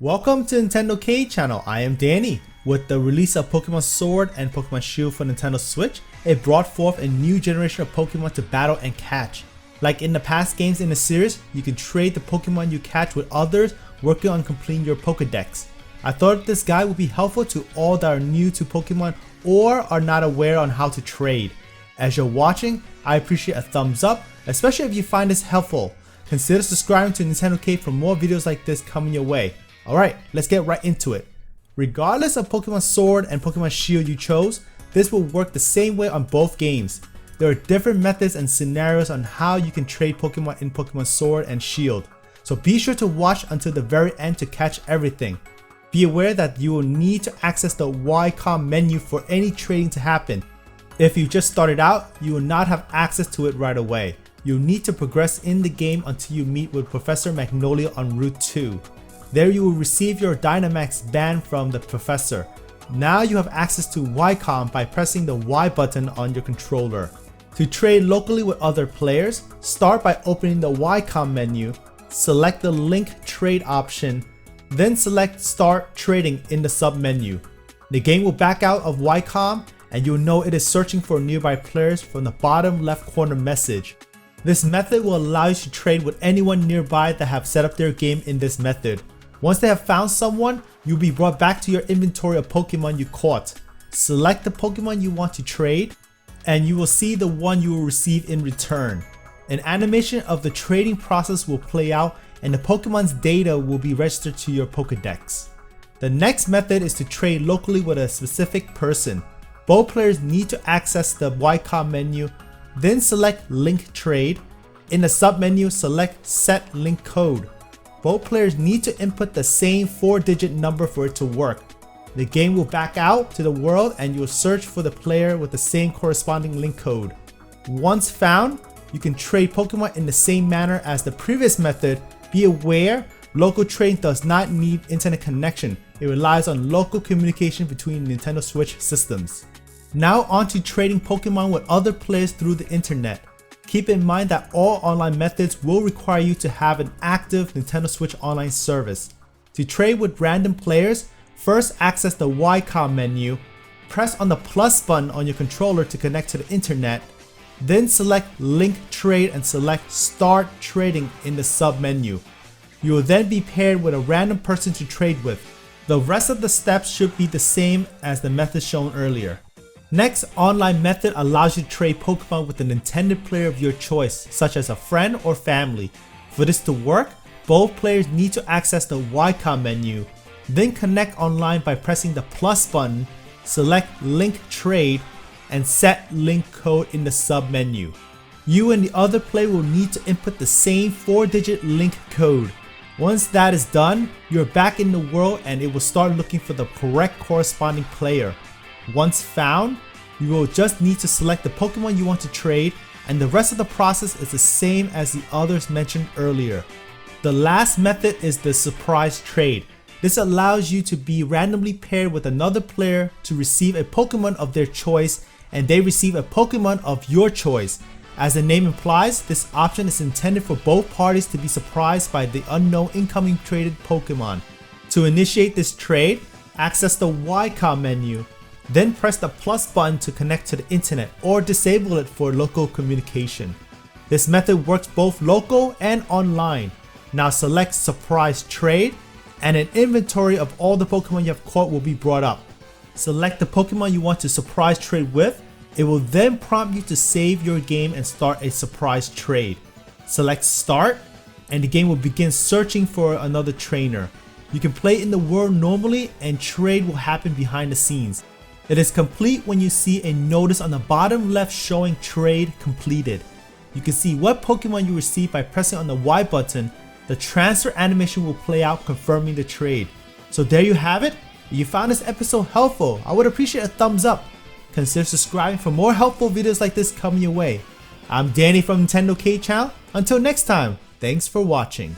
Welcome to Nintendo K channel. I am Danny. With the release of Pokemon Sword and Pokemon Shield for Nintendo Switch, it brought forth a new generation of Pokemon to battle and catch. Like in the past games in the series, you can trade the Pokemon you catch with others working on completing your Pokedex. I thought this guide would be helpful to all that are new to Pokemon or are not aware on how to trade. As you're watching, I appreciate a thumbs up, especially if you find this helpful. Consider subscribing to Nintendo K for more videos like this coming your way. Alright, let's get right into it. Regardless of Pokemon Sword and Pokemon Shield you chose, this will work the same way on both games. There are different methods and scenarios on how you can trade Pokemon in Pokemon Sword and Shield, so be sure to watch until the very end to catch everything. Be aware that you will need to access the Ycom menu for any trading to happen. If you just started out, you will not have access to it right away. You'll need to progress in the game until you meet with Professor Magnolia on Route 2. There you will receive your Dynamax band from the professor. Now you have access to Ycom by pressing the Y button on your controller. To trade locally with other players, start by opening the Ycom menu, select the Link Trade option, then select Start Trading in the sub-menu. The game will back out of Ycom and you'll know it is searching for nearby players from the bottom left corner message. This method will allow you to trade with anyone nearby that have set up their game in this method. Once they have found someone, you'll be brought back to your inventory of Pokemon you caught. Select the Pokemon you want to trade, and you will see the one you will receive in return. An animation of the trading process will play out and the Pokemon's data will be registered to your Pokedex. The next method is to trade locally with a specific person. Both players need to access the Ycom menu, then select Link Trade. In the sub-menu, select Set Link Code. Both players need to input the same 4-digit number for it to work. The game will back out to the world and you will search for the player with the same corresponding link code. Once found, you can trade Pokemon in the same manner as the previous method. Be aware, local trading does not need internet connection. It relies on local communication between Nintendo Switch systems. Now on to trading Pokemon with other players through the internet. Keep in mind that all online methods will require you to have an active Nintendo Switch Online service. To trade with random players, first access the Ycom menu, press on the plus button on your controller to connect to the internet, then select Link Trade and select Start Trading in the sub-menu. You will then be paired with a random person to trade with. The rest of the steps should be the same as the method shown earlier. Next online method allows you to trade Pokemon with an intended player of your choice, such as a friend or family. For this to work, both players need to access the Ycom menu, then connect online by pressing the plus button, select Link Trade, and set link code in the sub-menu. You and the other player will need to input the same 4-digit link code. Once that is done, you're back in the world and it will start looking for the correct corresponding player. Once found, you will just need to select the Pokemon you want to trade, and the rest of the process is the same as the others mentioned earlier. The last method is the surprise trade. This allows you to be randomly paired with another player to receive a Pokemon of their choice and they receive a Pokemon of your choice. As the name implies, this option is intended for both parties to be surprised by the unknown incoming traded Pokemon. To initiate this trade, access the Ycom menu. Then press the plus button to connect to the internet or disable it for local communication. This method works both local and online. Now select Surprise Trade and an inventory of all the Pokemon you have caught will be brought up. Select the Pokemon you want to surprise trade with. It will then prompt you to save your game and start a surprise trade. Select Start and the game will begin searching for another trainer. You can play in the world normally and trade will happen behind the scenes. It is complete when you see a notice on the bottom left showing trade completed. You can see what Pokemon you received by pressing on the Y button. The transfer animation will play out confirming the trade. So there you have it. If you found this episode helpful, I would appreciate a thumbs up. Consider subscribing for more helpful videos like this coming your way. I'm Danny from Nintendo K channel. Until next time, thanks for watching.